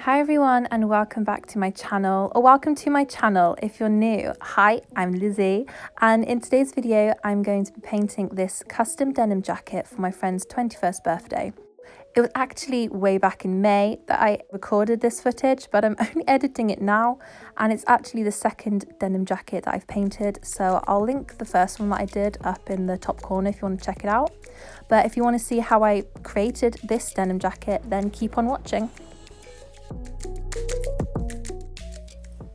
Hi everyone and welcome back to my channel, or welcome to my channel if you're new. Hi, I'm Lizzie, and in today's video I'm going to be painting this custom denim jacket for my friend's 21st birthday. It was actually way back in May that I recorded this footage, but I'm only editing it now, and it's actually the second denim jacket that I've painted, so I'll link the first one that I did up in the top corner if you want to check it out. But if you want to see how I created this denim jacket, then keep on watching.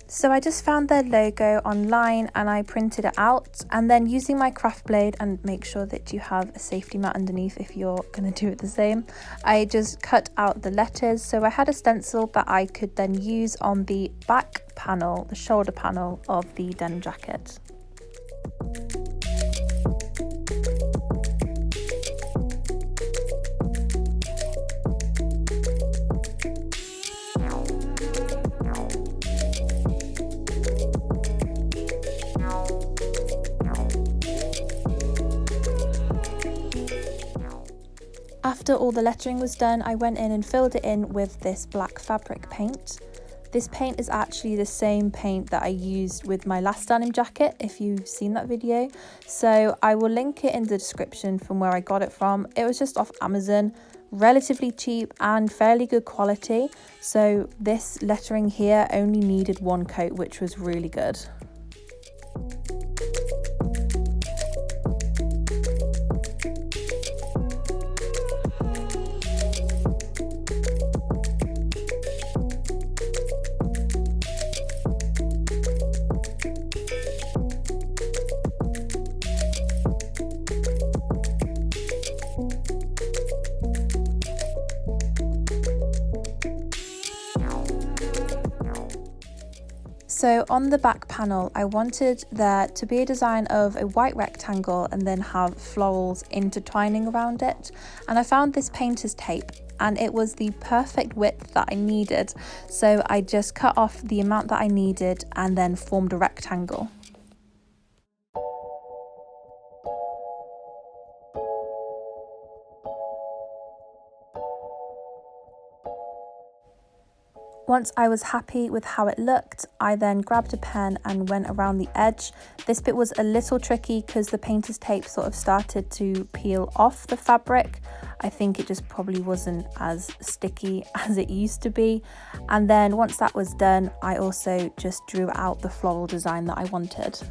So I just found their logo online and I printed it out, and then using my craft blade, and make sure that you have a safety mat underneath if you're going to do it the same, I just cut out the letters. So I had a stencil that I could then use on the back panel, the shoulder panel of the denim jacket. After all the lettering was done, I went in and filled it in with this black fabric paint. This paint is actually the same paint that I used with my last denim jacket, if you've seen that video. So I will link it in the description from where I got it from. It was just off Amazon, relatively cheap and fairly good quality. So this lettering here only needed one coat, which was really good. So on the back panel, I wanted there to be a design of a white rectangle and then have florals intertwining around it. And I found this painter's tape and it was the perfect width that I needed. So I just cut off the amount that I needed and then formed a rectangle. Once I was happy with how it looked, I then grabbed a pen and went around the edge. This bit was a little tricky because the painter's tape sort of started to peel off the fabric. I think it just probably wasn't as sticky as it used to be. And then once that was done, I also just drew out the floral design that I wanted.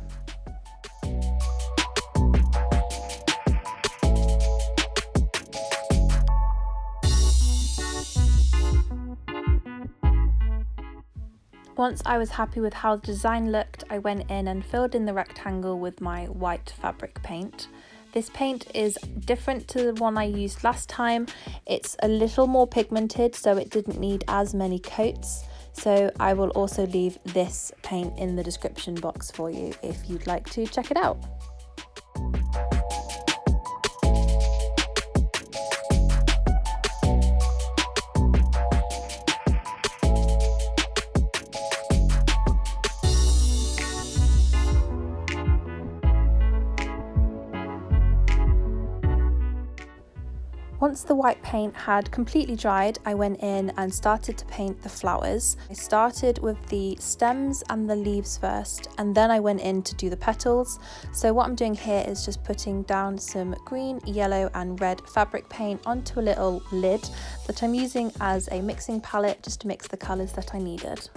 Once I was happy with how the design looked, I went in and filled in the rectangle with my white fabric paint. This paint is different to the one I used last time. It's a little more pigmented, so it didn't need as many coats. So I will also leave this paint in the description box for you if you'd like to check it out. Once the white paint had completely dried, I went in and started to paint the flowers. I started with the stems and the leaves first, and then I went in to do the petals. So what I'm doing here is just putting down some green, yellow and red fabric paint onto a little lid that I'm using as a mixing palette just to mix the colours that I needed.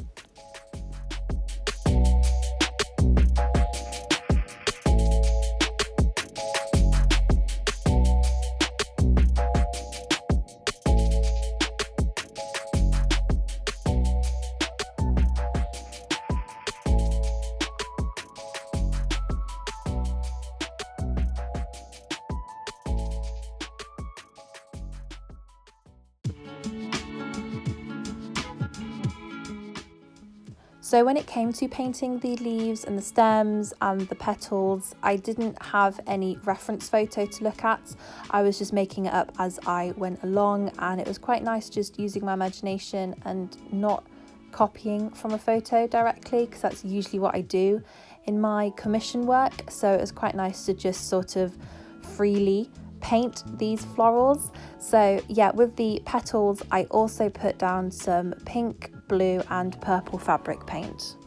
So when it came to painting the leaves and the stems and the petals, I didn't have any reference photo to look at. I was just making it up as I went along, and it was quite nice just using my imagination and not copying from a photo directly, because that's usually what I do in my commission work. So it was quite nice to just sort of freely paint these florals. So yeah, with the petals I also put down some pink, blue and purple fabric paint.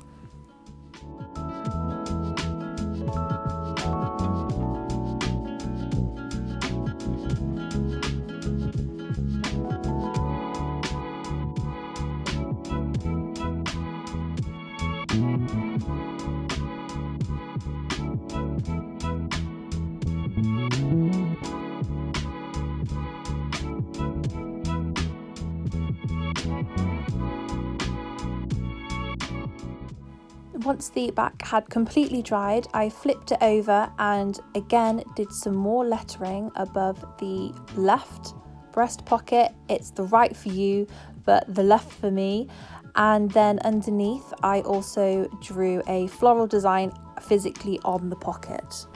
Once the back had completely dried, I flipped it over and again did some more lettering above the left breast pocket. It's the right for you, but the left for me. And then underneath, I also drew a floral design physically on the pocket.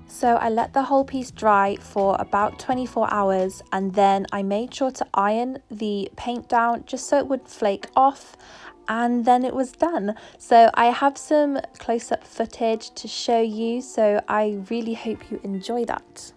So I let the whole piece dry for about 24 hours and then I made sure to iron the paint down just so it would flake off, and then it was done. So I have some close-up footage to show you, so I really hope you enjoy that.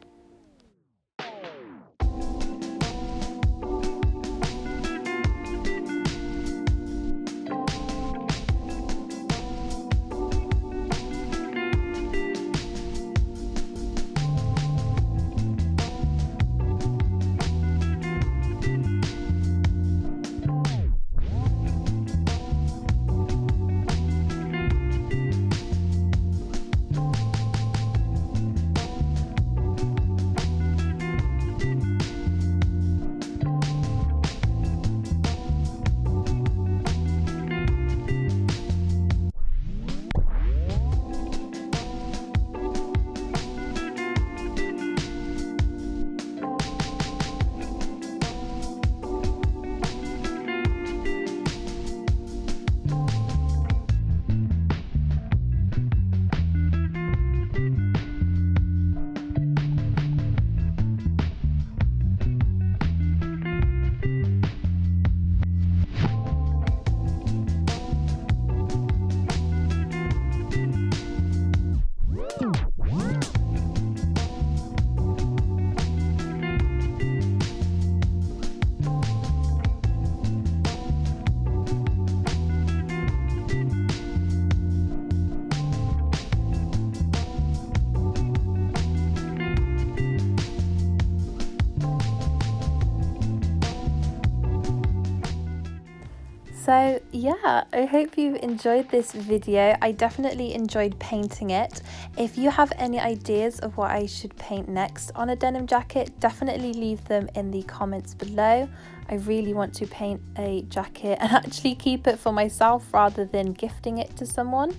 So yeah, I hope you enjoyed this video. I definitely enjoyed painting it. If you have any ideas of what I should paint next on a denim jacket, definitely leave them in the comments below. I really want to paint a jacket and actually keep it for myself rather than gifting it to someone.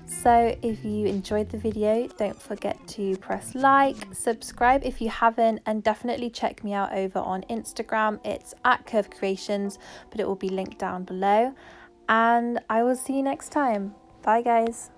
So if you enjoyed the video, don't forget to press like, subscribe if you haven't, and definitely check me out over on Instagram. It's @curvecreations, but it will be linked down below. And I will see you next time. Bye guys.